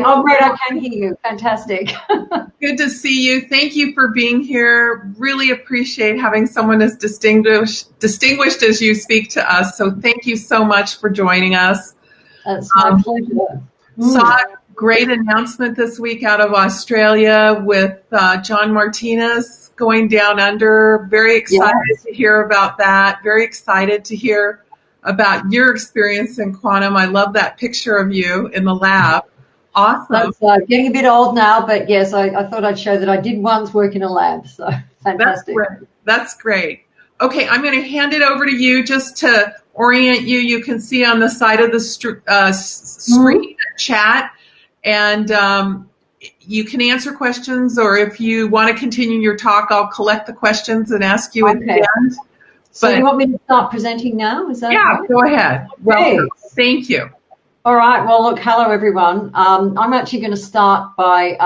Oh, great, I can hear you. Fantastic. Good to see you. Thank you for being here. Really appreciate having someone as distinguished as you speak to us. So thank you so much for joining us. That's my pleasure. Saw a great announcement this week out of Australia with John Martinez going down under. Very excited to hear about that. Very excited to hear about your experience in quantum. I love that picture of you in the lab. Awesome. That's getting a bit old now, but yes, I thought I'd show that I did once work in a lab, so fantastic. That's great. Okay, I'm going to hand it over to you just to orient you. You can see on the side of the screen chat, and you can answer questions, or if you want to continue your talk, I'll collect the questions and ask you at the end. So you want me to start presenting now? Is that right? Go ahead. Welcome. Thank you. All right. Well, look, hello, everyone. I'm actually going to start by,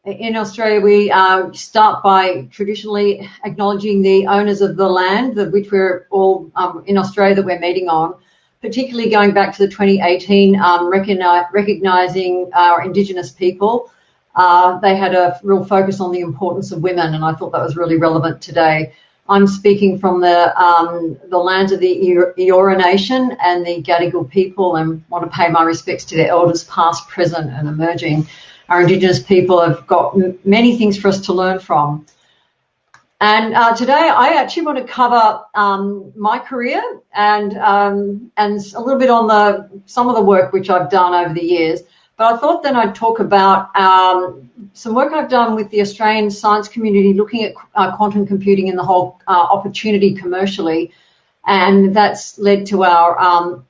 in Australia, we start by traditionally acknowledging the owners of the land, which we're all in Australia that we're meeting on, particularly going back to the 2018, recognising our Indigenous people. They had a real focus on the importance of women, and I thought that was really relevant today. I'm speaking from the lands of the Eora Nation and the Gadigal people, and want to pay my respects to their elders past, present and emerging. Our Indigenous people have got many things for us to learn from. And today I actually want to cover my career and a little bit on some of the work which I've done over the years. But I thought then I'd talk about some work I've done with the Australian science community looking at quantum computing and the whole opportunity commercially. And that's led to our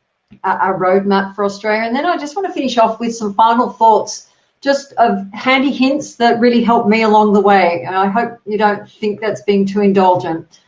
roadmap for Australia. And then I just want to finish off with some final thoughts, just of handy hints that really helped me along the way. And I hope you don't think that's being too indulgent.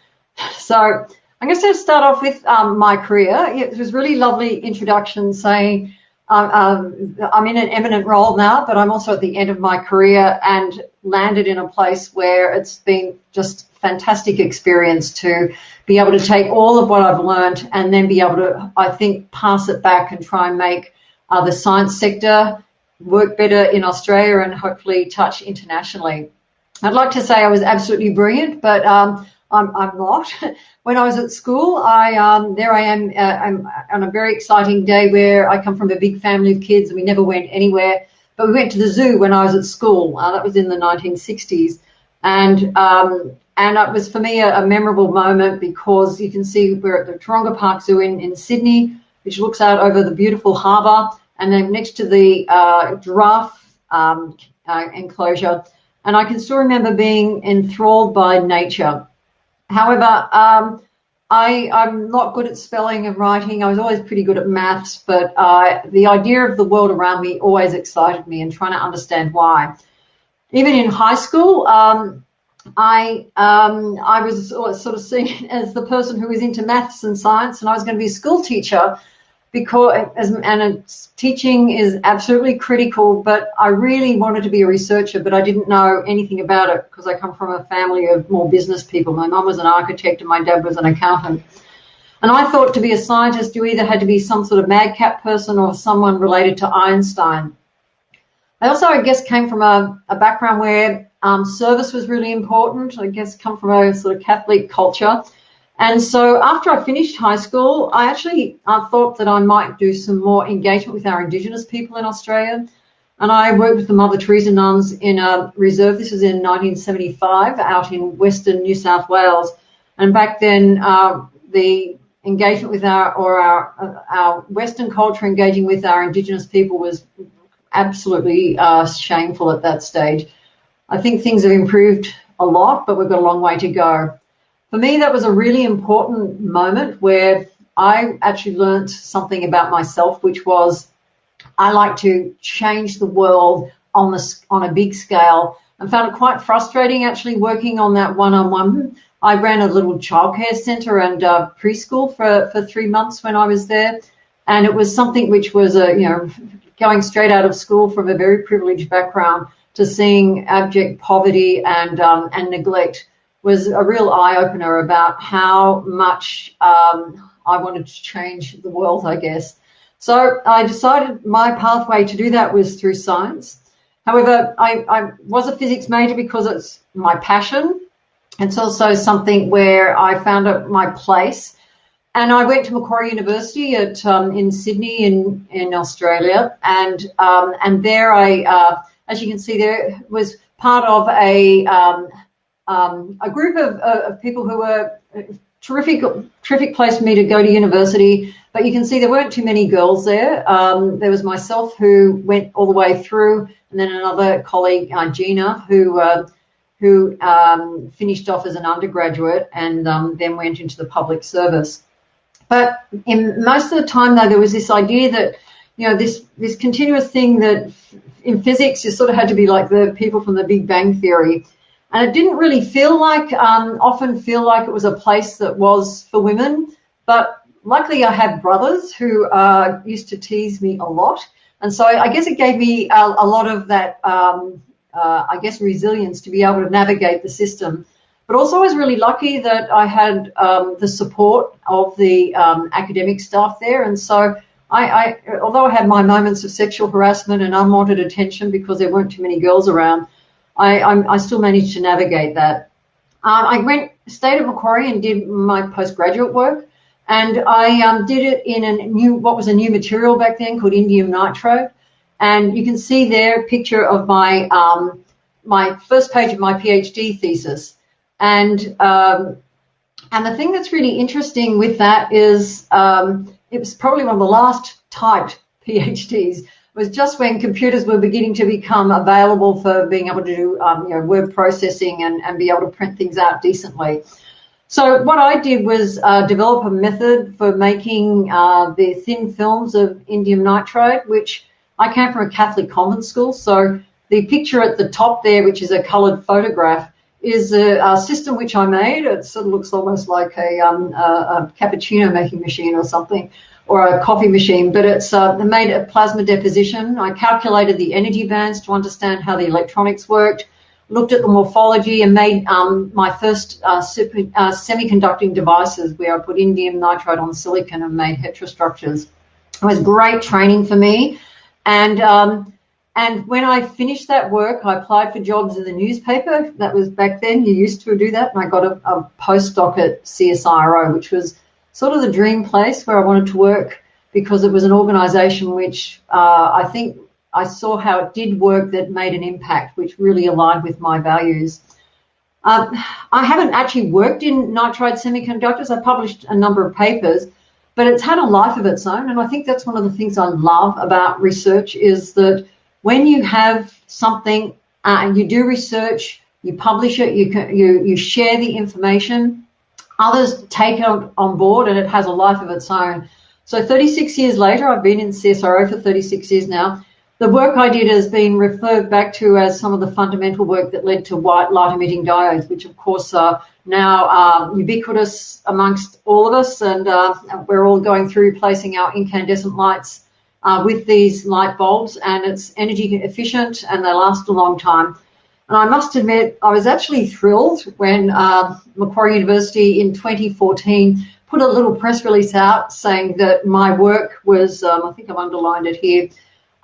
So I'm going to start off with my career. It was really lovely introduction saying, I'm in an eminent role now, but I'm also at the end of my career and landed in a place where it's been just fantastic experience to be able to take all of what I've learned and then be able to, I think, pass it back and try and make the science sector work better in Australia and hopefully touch internationally. I'd like to say I was absolutely brilliant, but I'm not. When I was at school, there I am I'm on a very exciting day where I come from a big family of kids and we never went anywhere, but we went to the zoo when I was at school. That was in the 1960s. And it was for me a memorable moment because you can see we're at the Taronga Park Zoo in Sydney, which looks out over the beautiful harbour, and then next to the giraffe enclosure. And I can still remember being enthralled by nature. However, I'm not good at spelling and writing. I was always pretty good at maths, but the idea of the world around me always excited me and trying to understand why. Even in high school, I was sort of seen as the person who was into maths and science, and I was going to be a school teacher because teaching is absolutely critical, but I really wanted to be a researcher, but I didn't know anything about it because I come from a family of more business people. My mum was an architect and my dad was an accountant. And I thought to be a scientist, you either had to be some sort of madcap person or someone related to Einstein. I also, I guess, came from a background where service was really important. I guess come from a sort of Catholic culture. And so after I finished high school, I actually thought that I might do some more engagement with our Indigenous people in Australia. And I worked with the Mother Teresa nuns in a reserve. This was in 1975 out in Western New South Wales. And back then, the engagement with our Western culture engaging with our Indigenous people was absolutely shameful at that stage. I think things have improved a lot, but we've got a long way to go. For me, that was a really important moment where I actually learned something about myself, which was I like to change the world on a big scale, and found it quite frustrating actually working on that one-on-one. I ran a little childcare centre and preschool for 3 months when I was there, and it was something which was going straight out of school from a very privileged background to seeing abject poverty and neglect was a real eye-opener about how much I wanted to change the world, I guess. So I decided my pathway to do that was through science. However, I was a physics major because it's my passion. It's also something where I found my place. And I went to Macquarie University in Sydney in Australia, and there as you can see, there was part of a group of people who were terrific place for me to go to university. But you can see there weren't too many girls there. There was myself who went all the way through, and then another colleague, Gina, who finished off as an undergraduate and then went into the public service. But in most of the time, though, there was this idea that, this continuous thing that in physics you sort of had to be like the people from the Big Bang Theory. And it didn't really often feel like it was a place that was for women. But luckily I had brothers who used to tease me a lot. And so I guess it gave me a lot of that, resilience to be able to navigate the system. But also I was really lucky that I had the support of the academic staff there. And so although I had my moments of sexual harassment and unwanted attention because there weren't too many girls around, I still managed to navigate that. I stayed at Macquarie and did my postgraduate work. And I did it in what was a new material back then called indium nitride. And you can see there a picture of my first page of my PhD thesis. And the thing that's really interesting with that is it was probably one of the last typed PhDs. It was just when computers were beginning to become available for being able to do word processing and be able to print things out decently. So what I did was develop a method for making the thin films of indium nitride, which I came from a Catholic convent school. So the picture at the top there, which is a coloured photograph, is a system which I made. It sort of looks almost like a cappuccino making machine or something, or a coffee machine, but it's made a plasma deposition. I calculated the energy bands to understand how the electronics worked, looked at the morphology, and made my first semiconducting devices where I put indium nitride on silicon and made heterostructures. It was great training for me. And when I finished that work, I applied for jobs in the newspaper. That was back then. You used to do that. And I got a postdoc at Csiro, which was sort of the dream place where I wanted to work because it was an organisation which I think I saw how it did work that made an impact, which really aligned with my values. I haven't actually worked in nitride semiconductors. I published a number of papers, but it's had a life of its own. And I think that's one of the things I love about research is that when you have something and you do research, you publish it, you share the information, others take it on board and it has a life of its own. So 36 years later, I've been in CSIRO for 36 years now. The work I did has been referred back to as some of the fundamental work that led to white light-emitting diodes, which of course are now ubiquitous amongst all of us, and we're all going through replacing our incandescent lights with these light bulbs, and it's energy efficient and they last a long time. And I must admit, I was actually thrilled when Macquarie University in 2014 put a little press release out saying that my work was, I think I've underlined it here,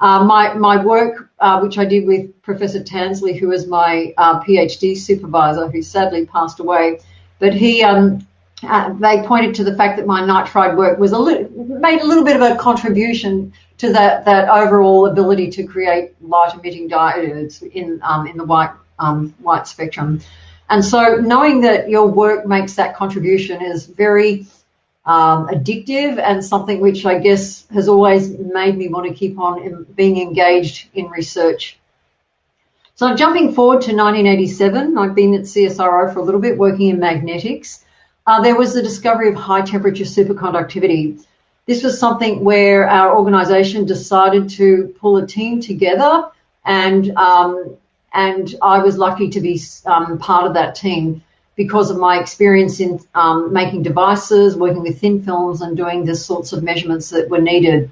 my work, which I did with Professor Tansley, who was my PhD supervisor, who sadly passed away, but they pointed to the fact that my nitride work was made a little bit of a contribution to that overall ability to create light-emitting diodes in the white spectrum. And so knowing that your work makes that contribution is very addictive and something which I guess has always made me want to keep on being engaged in research. So jumping forward to 1987, I've been at CSIRO for a little bit working in magnetics. There was the discovery of high temperature superconductivity. This was something where our organisation decided to pull a team together, and I was lucky to be part of that team because of my experience in making devices, working with thin films and doing the sorts of measurements that were needed.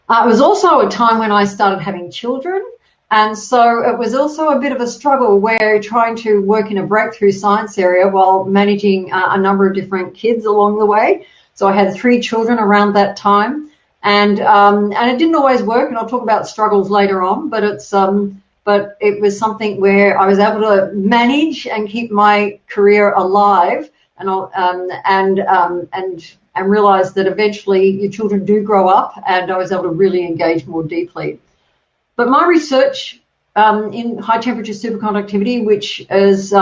It was also a time when I started having children, and so it was also a bit of a struggle where trying to work in a breakthrough science area while managing a number of different kids along the way. So I had 3 children around that time, And it didn't always work, and I'll talk about struggles later on. But it was something where I was able to manage and keep my career alive, and realize that eventually your children do grow up, and I was able to really engage more deeply. But my research in high temperature superconductivity, which is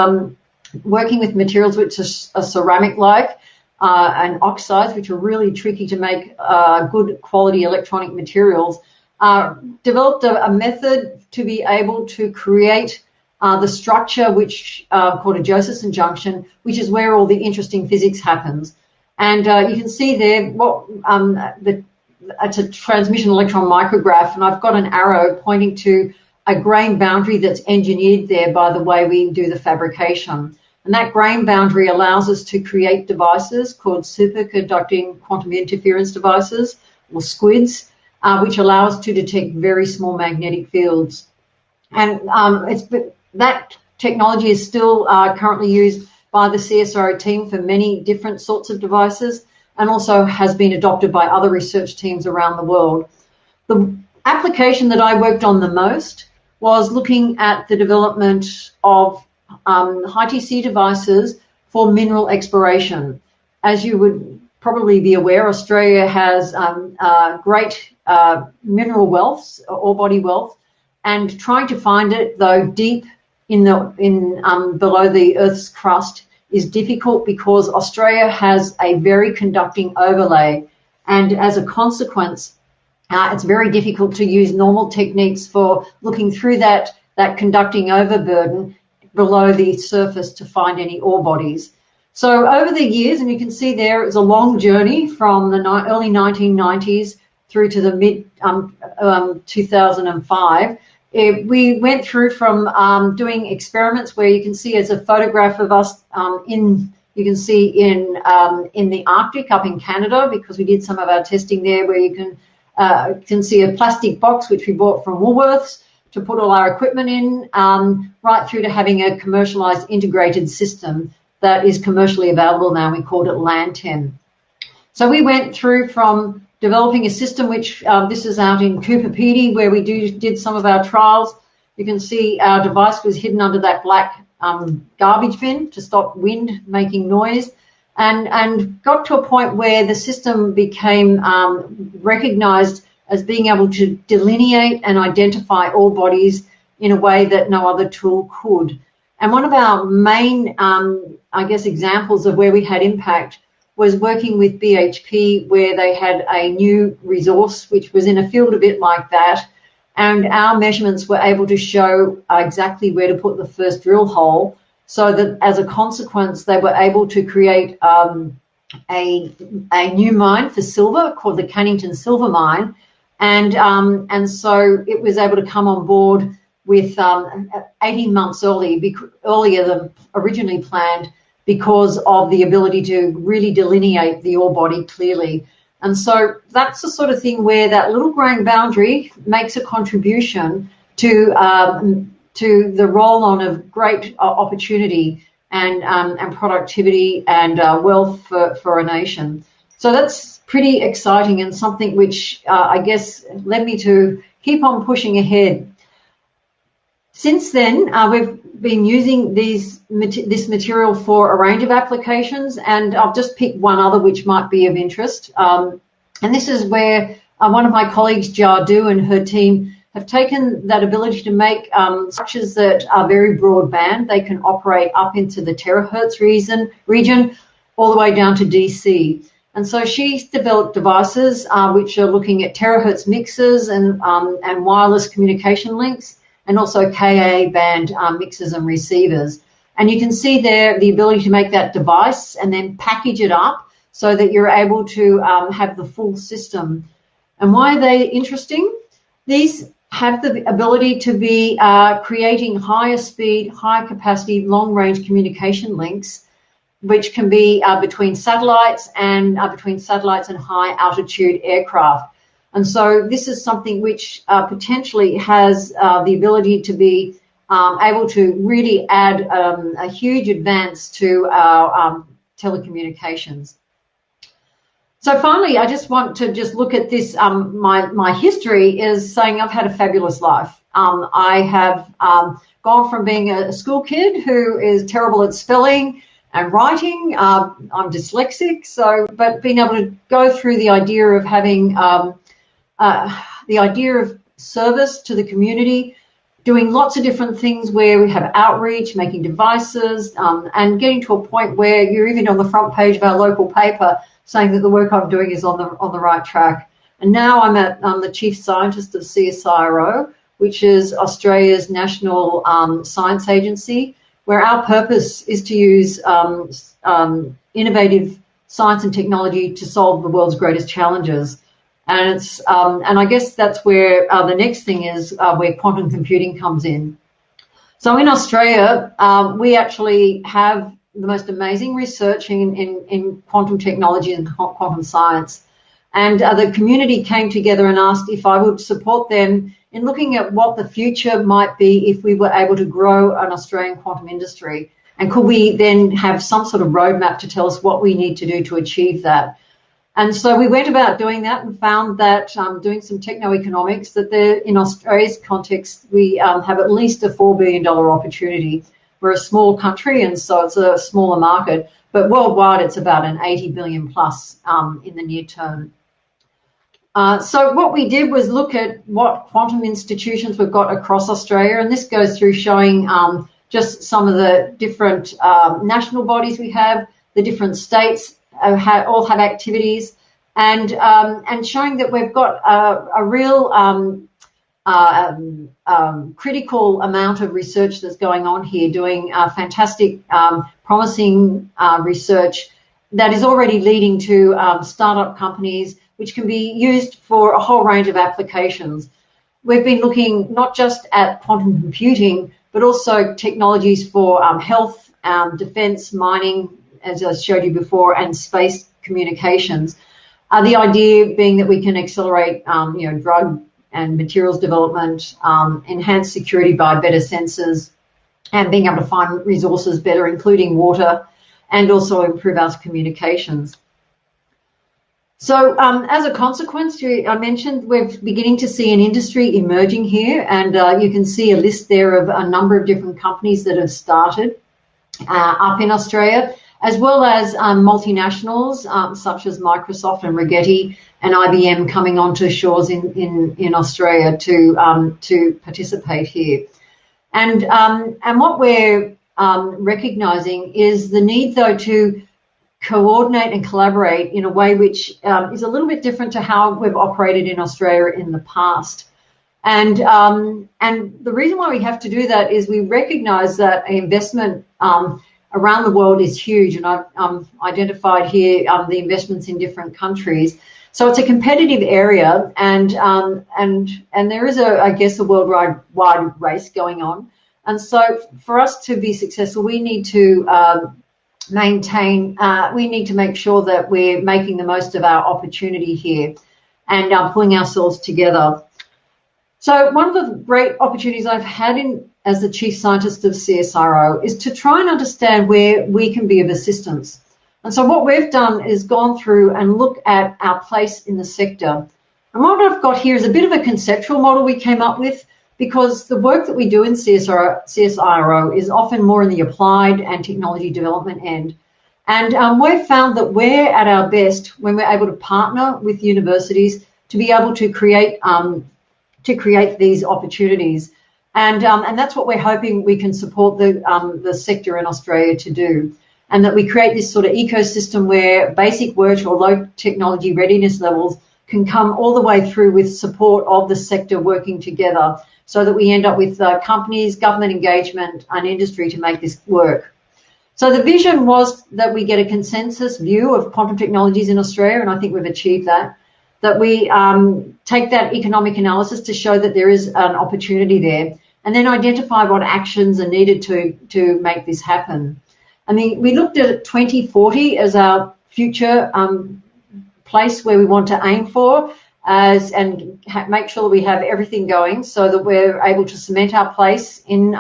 working with materials which are ceramic-like and oxides, which are really tricky to make good quality electronic materials, developed a method to be able to create the structure which called a Josephson junction, which is where all the interesting physics happens. And you can see there it's a transmission electron micrograph, and I've got an arrow pointing to a grain boundary that's engineered there by the way we do the fabrication. And that grain boundary allows us to create devices called superconducting quantum interference devices, or SQUIDs, which allow us to detect very small magnetic fields. And that technology is still currently used by the CSIRO team for many different sorts of devices, and also has been adopted by other research teams around the world. The application that I worked on the most was looking at the development of high TC devices for mineral exploration. As you would probably be aware, Australia has great mineral wealth, ore body wealth, and trying to find it, though deep below the Earth's crust, is difficult because Australia has a very conducting overlay, and as a consequence, it's very difficult to use normal techniques for looking through that conducting overburden below the surface to find any ore bodies. So over the years, and you can see there, it's a long journey from the early 1990s through to the mid 2005. We went through from doing experiments where you can see as a photograph of us in the Arctic up in Canada, because we did some of our testing there, where you can see a plastic box which we bought from Woolworths to put all our equipment in, right through to having a commercialized integrated system that is commercially available now. We called it LAN-10. So we went through from developing a system which, this is out in Cooper Pedy, where we did some of our trials. You can see our device was hidden under that black garbage bin to stop wind making noise, and got to a point where the system became recognized as being able to delineate and identify ore bodies in a way that no other tool could. And one of our main, examples of where we had impact was working with BHP, where they had a new resource which was in a field a bit like that, and our measurements were able to show exactly where to put the first drill hole, so that as a consequence they were able to create a new mine for silver called the Cannington Silver Mine, and so it was able to come on board with 18 months earlier than originally planned, because of the ability to really delineate the ore body clearly. And so that's the sort of thing where that little grain boundary makes a contribution to the roll-on of great opportunity and productivity and wealth for a nation. So that's pretty exciting, and something which led me to keep on pushing ahead. Since then, we've been using this material for a range of applications, and I'll just pick one other which might be of interest. And this is where one of my colleagues, Csiro, and her team have taken that ability to make structures that are very broadband. They can operate up into the terahertz region all the way down to DC. And so she's developed devices which are looking at terahertz mixers and wireless communication links, and also Ka band mixers and receivers. And you can see there the ability to make that device and then package it up so that you're able to have the full system. And why are they interesting? These have the ability to be creating higher speed, higher capacity, long range communication links, which can be between satellites and high altitude aircraft. And so this is something which potentially has the ability to be able to really add a huge advance to our telecommunications. So finally, I just want to just look at this. My history is saying I've had a fabulous life. I have gone from being a school kid who is terrible at spelling and writing. I'm dyslexic, but being able to go through the idea of having the idea of service to the community, doing lots of different things where we have outreach, making devices, and getting to a point where you're even on the front page of our local paper saying that the work I'm doing is on the right track. And now I'm the chief scientist of Csiro, which is Australia's national science agency, where our purpose is to use innovative science and technology to solve the world's greatest challenges. And it's and I guess that's where the next thing is where quantum computing comes in. So in Australia, we actually have the most amazing research in quantum technology and quantum science. And the community came together and asked if I would support them in looking at what the future might be if we were able to grow an Australian quantum industry. And could we then have some sort of roadmap to tell us what we need to do to achieve that? And so we went about doing that and found that doing some techno-economics, that in Australia's context, we have at least a $4 billion opportunity. We're a small country, and so it's a smaller market, but worldwide it's about an 80 billion plus in the near term. So what we did was look at what quantum institutions we've got across Australia, and this goes through showing just some of the different national bodies we have, the different states all have activities, and showing that we've got a real critical amount of research that's going on here, doing fantastic, promising research that is already leading to startup companies, which can be used for a whole range of applications. We've been looking not just at quantum computing, but also technologies for health, defense, mining, as I showed you before, and space communications. The idea being that we can accelerate, drug and materials development, enhance security by better sensors, and being able to find resources better, including water, and also improve our communications. So as a consequence, I mentioned we're beginning to see an industry emerging here, and you can see a list there of a number of different companies that have started up in Australia, as well as multinationals such as Microsoft and Rigetti and IBM coming onto shores in Australia to participate here. And what we're recognising is the need, though, to coordinate and collaborate in a way which is a little bit different to how we've operated in Australia in the past. And the reason why we have to do that is we recognise that investment around the world is huge, and I've identified here the investments in different countries. So it's a competitive area, and there is I guess a worldwide race going on. And so for us to be successful, we need to we need to make sure that we're making the most of our opportunity here and pulling ourselves together. So one of the great opportunities I've had as the chief scientist of Csiro is to try and understand where we can be of assistance. And so what we've done is gone through and look at our place in the sector. And what I've got here is a bit of a conceptual model we came up with, because the work that we do in Csiro is often more in the applied and technology development end. And we've found that we're at our best when we're able to partner with universities to be able to create these opportunities. And that's what we're hoping we can support the sector in Australia to do. And that we create this sort of ecosystem where basic work or low technology readiness levels can come all the way through with support of the sector working together, so that we end up with companies, government engagement, and industry to make this work. So the vision was that we get a consensus view of quantum technologies in Australia, and I think we've achieved that. That we take that economic analysis to show that there is an opportunity there, and then identify what actions are needed to make this happen. I mean, we looked at 2040 as our future place where we want to aim for, and make sure that we have everything going so that we're able to cement our place in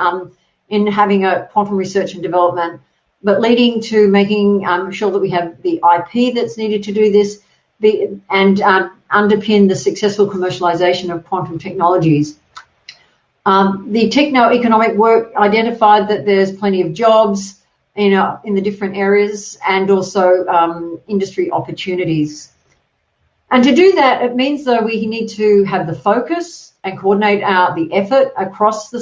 having a quantum research and development, but leading to making sure that we have the IP that's needed to do this, underpin the successful commercialization of quantum technologies. The techno-economic work identified that there's plenty of jobs in the different areas, and also industry opportunities. And to do that, it means that we need to have the focus and coordinate the effort across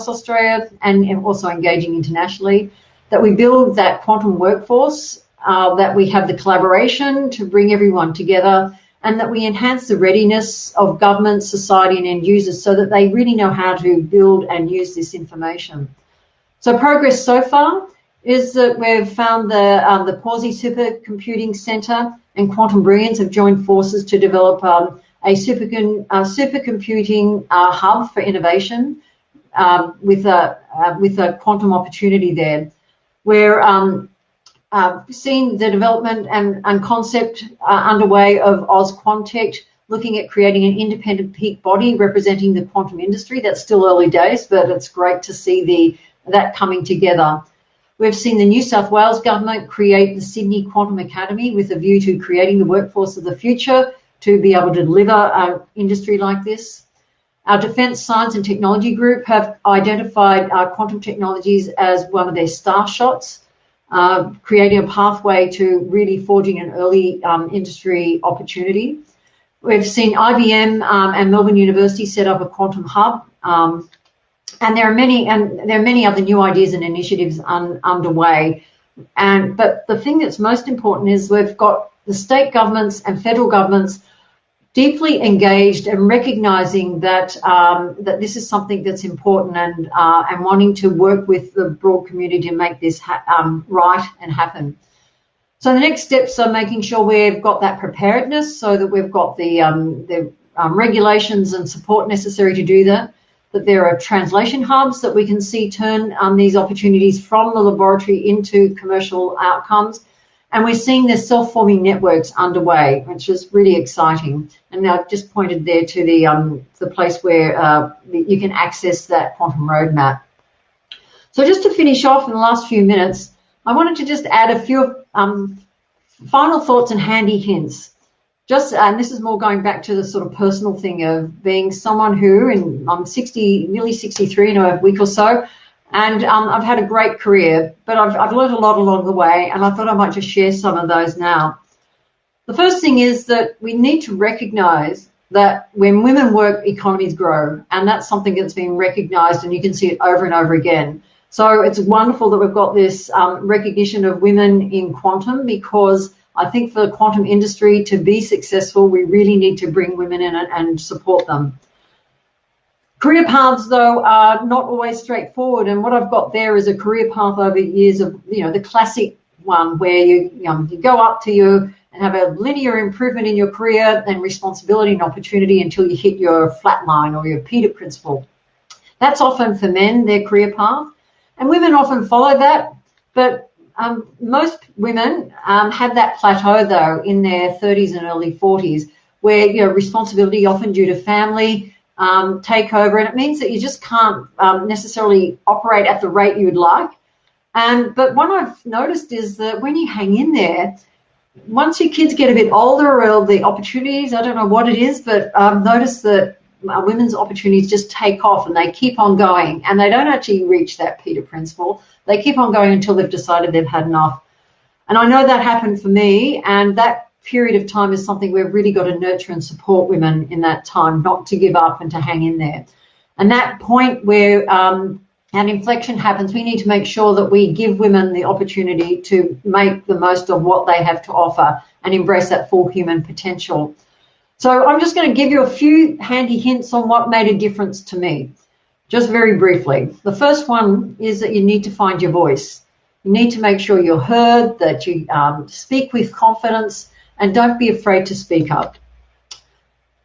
Australia, and also engaging internationally, that we build that quantum workforce, that we have the collaboration to bring everyone together, and that we enhance the readiness of government, society, and end users so that they really know how to build and use this information. So progress so far is that we've found the Pawsey Supercomputing Centre and Quantum Brilliance have joined forces to develop a supercomputing hub for innovation with a quantum opportunity there. We're seeing the development and concept underway of AusQuantech, looking at creating an independent peak body representing the quantum industry. That's still early days, but it's great to see that coming together. We've seen the New South Wales government create the Sydney Quantum Academy with a view to creating the workforce of the future to be able to deliver an industry like this. Our Defence Science and Technology Group have identified quantum technologies as one of their star shots, creating a pathway to really forging an early industry opportunity. We've seen IBM and Melbourne University set up a quantum hub, and there are many other new ideas and initiatives underway. But the thing that's most important is we've got the state governments and federal governments deeply engaged and recognising that that this is something that's important, and wanting to work with the broad community to make this right and happen. So the next steps are making sure we've got that preparedness, so that we've got the regulations and support necessary to do that. That there are translation hubs that we can see turn these opportunities from the laboratory into commercial outcomes. And we're seeing the self-forming networks underway, which is really exciting. And I've just pointed there to the place where you can access that quantum roadmap. So just to finish off in the last few minutes, I wanted to just add a few final thoughts and handy hints. And this is more going back to the sort of personal thing of being someone who, and I'm nearly 63 in a week or so, and I've had a great career, but I've learned a lot along the way, and I thought I might just share some of those now. The first thing is that we need to recognise that when women work, economies grow, and that's something that's been recognised, and you can see it over and over again. So it's wonderful that we've got this recognition of women in quantum, because I think for the quantum industry to be successful, we really need to bring women in and support them. Career paths, though, are not always straightforward, and what I've got there is a career path over years of, the classic one where you go up to and have a linear improvement in your career and responsibility and opportunity until you hit your flat line or your Peter principle. That's often for men, their career path, and women often follow that, but most women have that plateau, though, in their 30s and early 40s, where responsibility, often due to family, take over, and it means that you just can't necessarily operate at the rate you would like. But what I've noticed is that when you hang in there, once your kids get a bit older, or the opportunities, I don't know what it is, but I've noticed that women's opportunities just take off, and they keep on going, and they don't actually reach that Peter principle. They keep on going until they've decided they've had enough. And I know that happened for me, and that period of time is something we've really got to nurture and support women in that time, not to give up and to hang in there. And that point where an inflection happens, we need to make sure that we give women the opportunity to make the most of what they have to offer and embrace that full human potential. So I'm just going to give you a few handy hints on what made a difference to me, just very briefly. The first one is that you need to find your voice. You need to make sure you're heard, that you speak with confidence, and don't be afraid to speak up.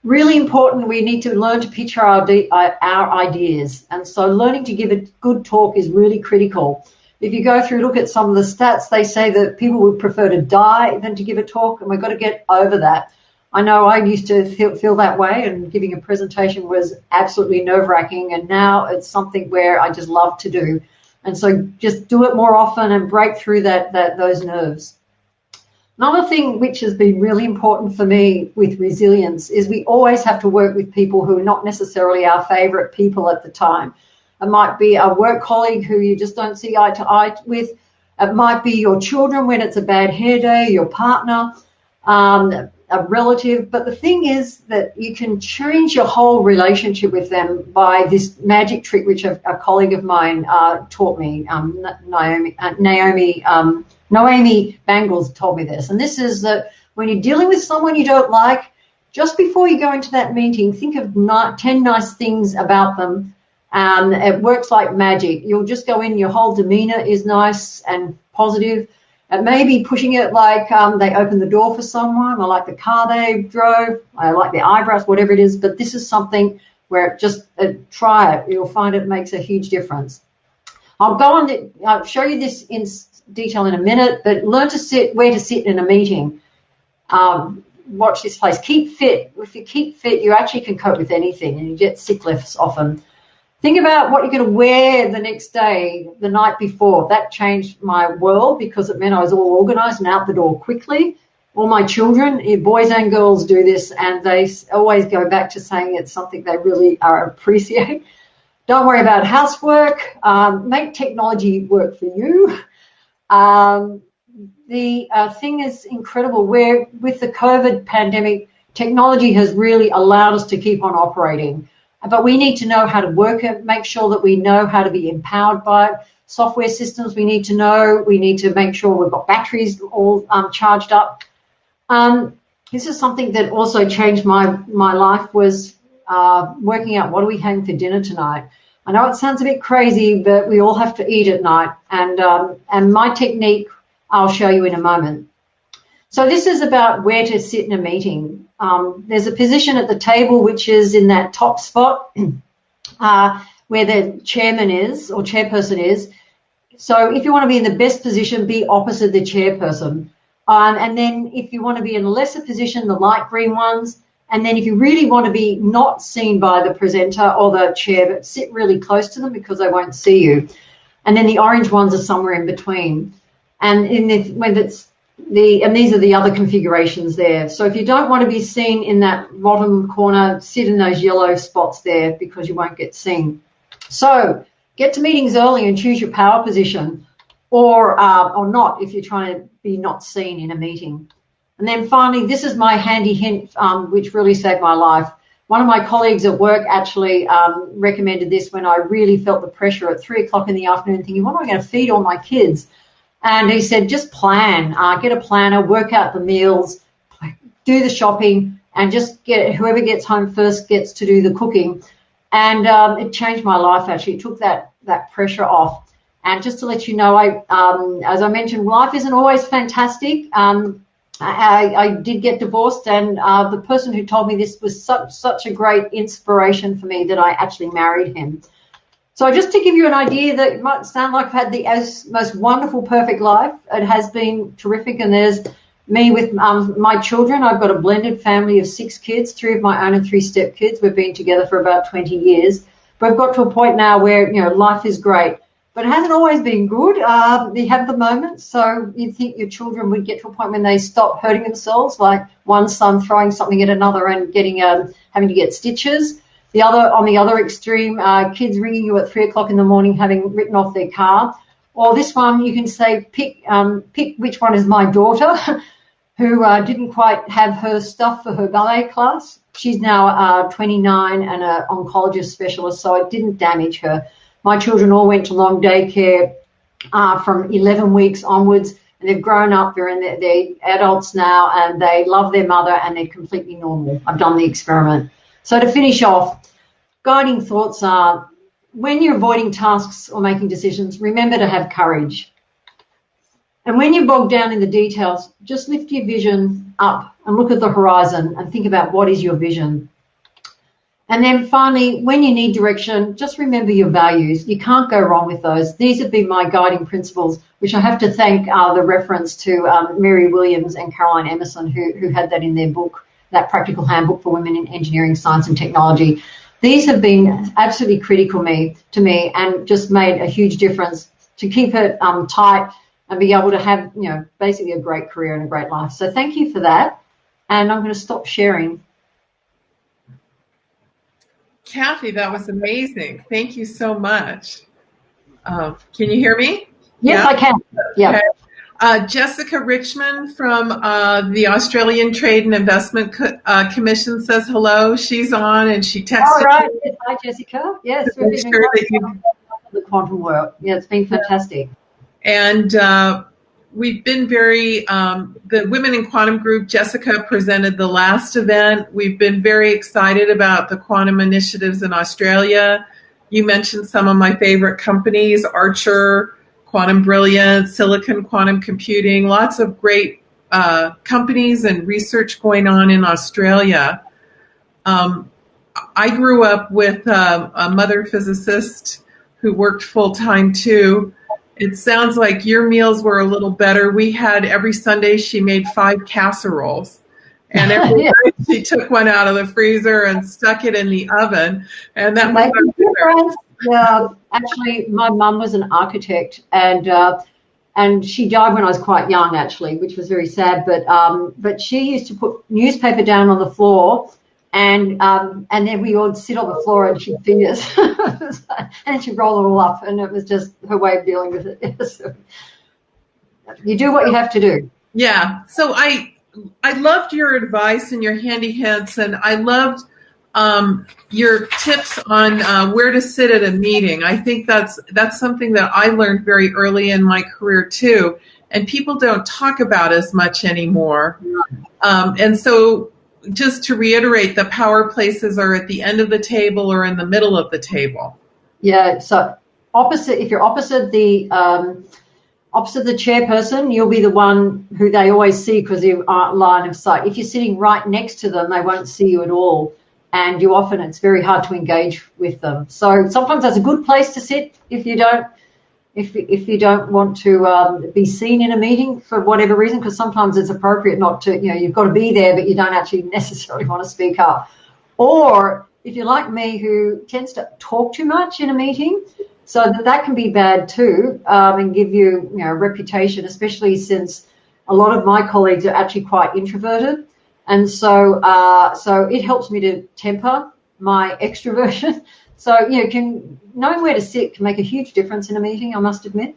Really important, we need to learn to pitch our ideas. And so learning to give a good talk is really critical. If you go through, look at some of the stats, they say that people would prefer to die than to give a talk, and we've got to get over that. I know I used to feel that way, and giving a presentation was absolutely nerve-wracking, and now it's something where I just love to do. And so just do it more often and break through those nerves. Another thing which has been really important for me with resilience is we always have to work with people who are not necessarily our favourite people at the time. It might be a work colleague who you just don't see eye to eye with. It might be your children when it's a bad hair day, your partner, a relative. But the thing is that you can change your whole relationship with them by this magic trick which a colleague of mine taught me, Noemi Bangles told me this, and this is that when you're dealing with someone you don't like, just before you go into that meeting, think of 10 nice things about them. It works like magic. You'll just go in, your whole demeanor is nice and positive. It may be pushing it like they opened the door for someone, or like the car they drove, I like their eyebrows, whatever it is, but this is something where just try it. You'll find it makes a huge difference. I'll show you this in detail in a minute, but learn to sit where to sit in a meeting. Watch this place. Keep fit. If you keep fit, you actually can cope with anything, and you get sick less often. Think about what you're going to wear the next day, the night before. That changed my world because it meant I was all organized and out the door quickly. All my children, boys and girls, do this, and they always go back to saying it's something they really appreciate. Don't worry about housework. Make technology work for you. The thing is incredible where with the COVID pandemic, technology has really allowed us to keep on operating. But we need to know how to work it, make sure that we know how to be empowered by it. Software systems we need to know. We need to make sure we've got batteries all charged up. This is something that also changed my life was working out what are we having for dinner tonight. I know it sounds a bit crazy, but we all have to eat at night. And my technique I'll show you in a moment. So this is about where to sit in a meeting. There's a position at the table which is in that top spot where the chairman is or chairperson is. So if you want to be in the best position, be opposite the chairperson. And then if you want to be in a lesser position, the light green ones. And then if you really want to be not seen by the presenter or the chair, but sit really close to them because they won't see you. And then the orange ones are somewhere in between. And these are the other configurations there. So if you don't want to be seen in that bottom corner, sit in those yellow spots there because you won't get seen. So get to meetings early and choose your power position, or not if you're trying to be not seen in a meeting. And then finally, this is my handy hint, which really saved my life. One of my colleagues at work actually recommended this when I really felt the pressure at 3 o'clock in the afternoon thinking, what am I going to feed all my kids? And he said, just plan, get a planner, work out the meals, do the shopping, and just get whoever gets home first gets to do the cooking. And it changed my life, actually. It took that pressure off. And just to let you know, as I mentioned, life isn't always fantastic. I did get divorced, and the person who told me this was such a great inspiration for me that I actually married him. So just to give you an idea that it might sound like I've had the most wonderful, perfect life. It has been terrific, and there's me with my children. I've got a blended family of 6 kids, 3 of my own and 3 stepkids. We've been together for about 20 years. But we've got to a point now where, life is great. But it hasn't always been good. You have the moments. So you'd think your children would get to a point when they stop hurting themselves, like one son throwing something at another and having to get stitches. On the other extreme, kids ringing you at 3 o'clock in the morning having written off their car. Or this one, you can say, pick which one is my daughter, who didn't quite have her stuff for her ballet class. She's now 29 and an oncologist specialist, so it didn't damage her. My children all went to long daycare from 11 weeks onwards, and they've grown up. They're adults now, and they love their mother, and they're completely normal. I've done the experiment. So to finish off, guiding thoughts are, when you're avoiding tasks or making decisions, remember to have courage. And when you're bogged down in the details, just lift your vision up and look at the horizon and think about what is your vision. And then finally, when you need direction, just remember your values. You can't go wrong with those. These have been my guiding principles, which I have to thank the reference to Mary Williams and Caroline Emerson, who had that in their book, that Practical Handbook for Women in Engineering, Science and Technology. These have been absolutely critical to me and just made a huge difference to keep it tight, and be able to have, basically a great career and a great life. So thank you for that. And I'm going to stop sharing. Cathy, that was amazing. Thank you so much. Can you hear me? Yes, yeah? I can. Yeah. Okay. Jessica Richmond from the Australian Trade and Investment Commission says hello. She's on, and she texted. All right. Yes, hi, Jessica. Yes, we've been sure that the quantum work. Yeah, it's been fantastic. And we've been the Women in Quantum group, Jessica presented the last event. We've been very excited about the quantum initiatives in Australia. You mentioned some of my favorite companies, Archer, Quantum Brilliance, Silicon Quantum Computing, lots of great companies and research going on in Australia. I grew up with a mother physicist who worked full-time too. It sounds like your meals were a little better. We had every Sunday she made 5 casseroles. And every night she took one out of the freezer and stuck it in the oven. And that was our dinner. Yeah, actually, my mum was an architect, and she died when I was quite young, actually, which was very sad. But she used to put newspaper down on the floor, and then we would sit on the floor and she'd feed us, and she'd roll it all up, and it was just her way of dealing with it. So you do what you have to do. Yeah. So I loved your advice and your handy hints, and I loved your tips on where to sit at a meeting. I think that's something that I learned very early in my career too, and people don't talk about as much anymore. And so just to reiterate, the power places are at the end of the table or in the middle of the table. Yeah, so if you're opposite the chairperson, you'll be the one who they always see because you are line of sight. If you're sitting right next to them, they won't see you at all. And it's very hard to engage with them. So sometimes that's a good place to sit if you don't want to be seen in a meeting for whatever reason, because sometimes it's appropriate not to, you've got to be there, but you don't actually necessarily want to speak up. Or if you're like me, who tends to talk too much in a meeting, so that can be bad too, and give you, a reputation, especially since a lot of my colleagues are actually quite introverted. And so it helps me to temper my extroversion. So, knowing where to sit can make a huge difference in a meeting, I must admit.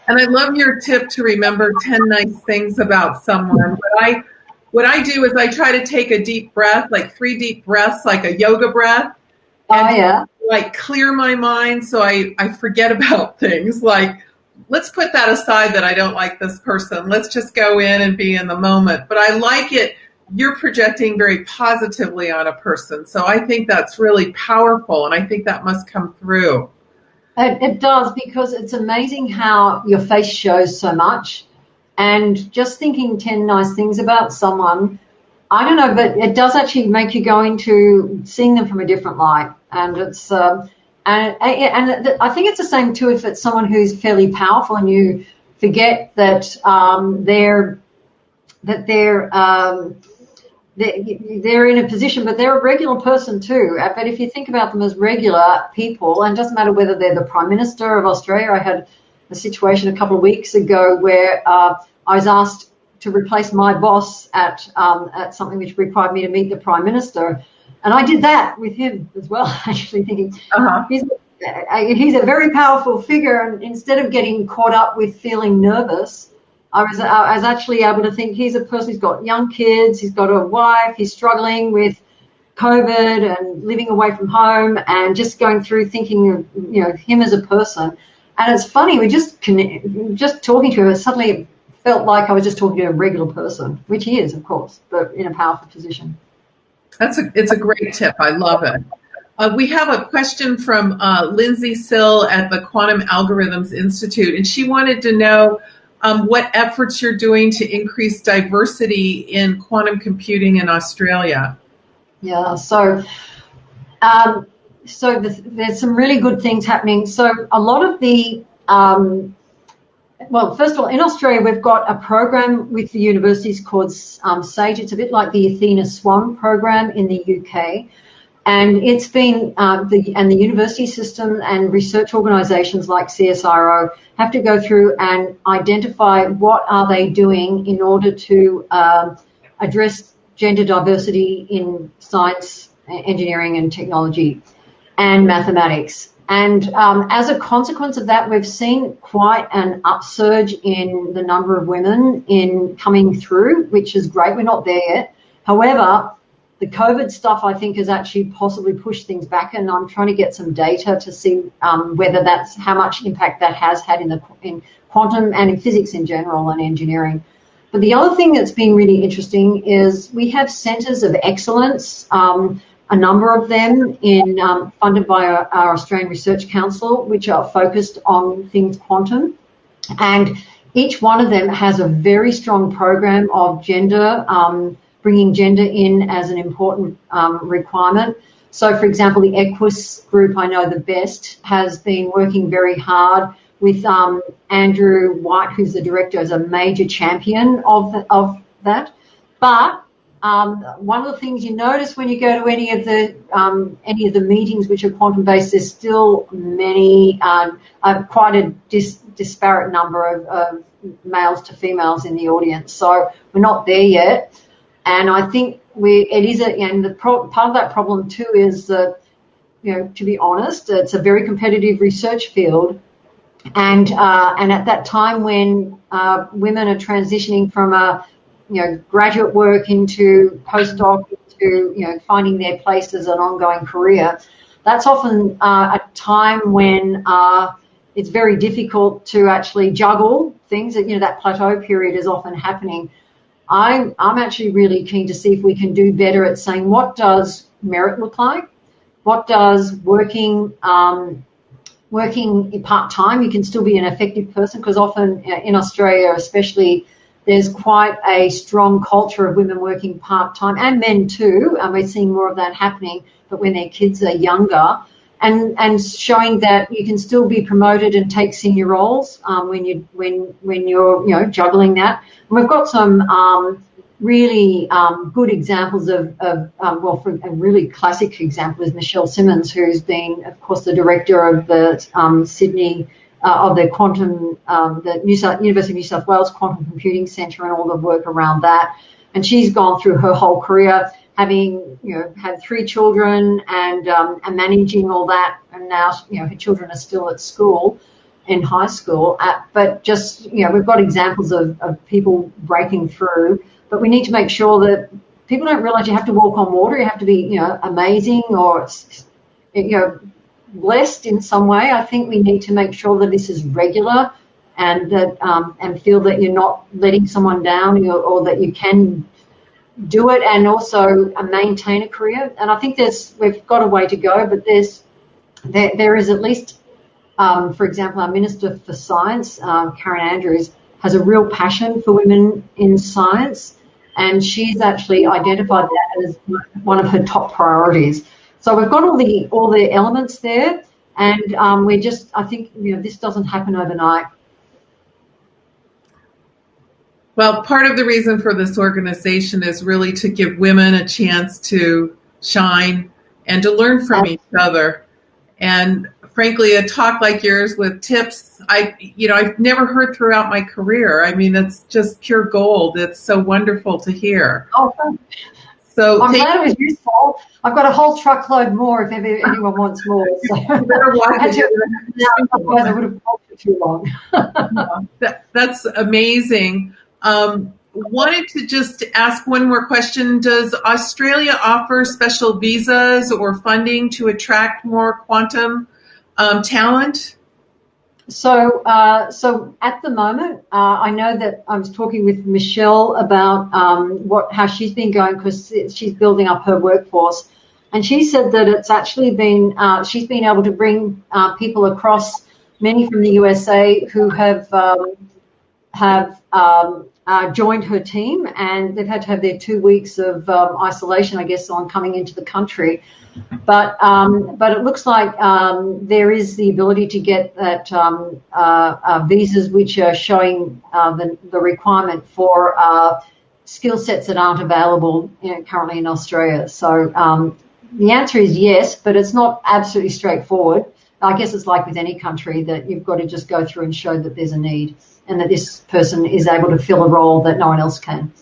And I love your tip to remember 10 nice things about someone. What I do is I try to take a deep breath, like 3 deep breaths, like a yoga breath. And like clear my mind so I forget about things. Like, let's put that aside that I don't like this person. Let's just go in and be in the moment. But I like it. You're projecting very positively on a person. So I think that's really powerful, and I think that must come through. It does, because it's amazing how your face shows so much. And just thinking 10 nice things about someone, I don't know, but it does actually make you go into seeing them from a different light. And it's and I think it's the same too if it's someone who's fairly powerful and you forget that they're in a position, but they're a regular person too. But if you think about them as regular people, and it doesn't matter whether they're the Prime Minister of Australia. I had a situation a couple of weeks ago where I was asked to replace my boss at something which required me to meet the Prime Minister. And I did that with him as well, actually thinking he's a very powerful figure. And instead of getting caught up with feeling nervous, I was actually able to think he's a person who's got young kids, he's got a wife, he's struggling with COVID and living away from home, and just going through thinking of him as a person. And it's funny, just talking to him, it suddenly felt like I was just talking to a regular person, which he is, of course, but in a powerful position. It's a great tip. I love it. We have a question from Lindsay Sill at the Quantum Algorithms Institute, and she wanted to know what efforts you're doing to increase diversity in quantum computing in Australia. Yeah, so there's some really good things happening. So a lot of the well, first of all, in Australia, we've got a program with the universities called SAGE. It's a bit like the Athena Swan program in the UK. And it's been the university system and research organisations like Csiro have to go through and identify what are they doing in order to address gender diversity in science, engineering and technology and mathematics. And as a consequence of that, we've seen quite an upsurge in the number of women in coming through, which is great. We're not there yet. However, the COVID stuff, I think, has actually possibly pushed things back, and I'm trying to get some data to see whether that's how much impact that has had in quantum and in physics in general and engineering. But the other thing that's been really interesting is we have centres of excellence, a number of them funded by our Australian Research Council, which are focused on things quantum. And each one of them has a very strong program of gender, bringing gender in as an important requirement. So, for example, the Equus group, I know the best, has been working very hard with Andrew White, who's the director, as a major champion of that. But one of the things you notice when you go to any of the meetings which are quantum based, there's still many, quite a disparate number of males to females in the audience. So we're not there yet. And I think part of that problem too is that, to be honest, it's a very competitive research field. And at that time when women are transitioning from graduate work into postdoc, into finding their place as an ongoing career, that's often a time when it's very difficult to actually juggle things. That plateau period is often happening. I'm actually really keen to see if we can do better at saying, what does merit look like? What does working part-time, you can still be an effective person, because often in Australia especially, there's quite a strong culture of women working part-time, and men too, and we're seeing more of that happening, but when their kids are younger, and showing that you can still be promoted and take senior roles when you're juggling that. And we've got some really good examples of for a really classic example is Michelle Simmons, who's been, of course, the director of the Sydney of the quantum, the University of New South Wales Quantum Computing Centre and all the work around that. And she's gone through her whole career, having had 3 children and managing all that, and now her children are still at school, in high school. But just we've got examples of people breaking through. But we need to make sure that people don't realise you have to walk on water. You have to be amazing or blessed in some way. I think we need to make sure that this is regular, and that and feel that you're not letting someone down, or that you can do it and also maintain a career. And I think we've got a way to go, but there is at least, for example, our Minister for Science, Karen Andrews, has a real passion for women in science, and she's actually identified that as one of her top priorities. So we've got all the elements there, and I think this doesn't happen overnight. Well, part of the reason for this organization is really to give women a chance to shine and to learn from each other. And frankly, a talk like yours with tips, I've never heard throughout my career. I mean, it's just pure gold. It's so wonderful to hear. Oh, thanks. So I'm glad it was useful. I've got a whole truckload more if anyone wants more. So otherwise I would have talked for too long. That's amazing. Wanted to just ask one more question. Does Australia offer special visas or funding to attract more quantum talent? So at the moment, I know that I was talking with Michelle about how she's been going, because she's building up her workforce, and she said that it's actually been she's been able to bring people across, many from the USA, who have joined her team, and they've had to have their 2 weeks of isolation, I guess, on coming into the country. But it looks like there is the ability to get that visas which are showing the requirement for skill sets that aren't available currently in Australia. So The answer is yes, but it's not absolutely straightforward. I guess it's like with any country that you've got to just go through and show that there's a need and that this person is able to fill a role that no one else can.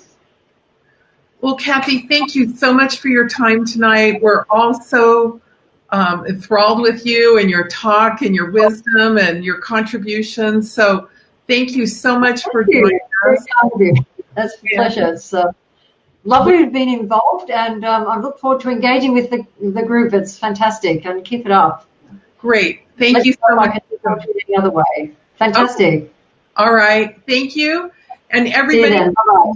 Well, Cathy, thank you so much for your time tonight. We're all so enthralled with you and your talk and your wisdom and your contributions. So thank you so much for joining us. That's a pleasure. It's lovely to have been involved, and I look forward to engaging with the group. It's fantastic, and keep it up. Great. Thank you so much. I can talk to you any other way. Fantastic. Okay. All right. Thank you. And everybody. Bye-bye.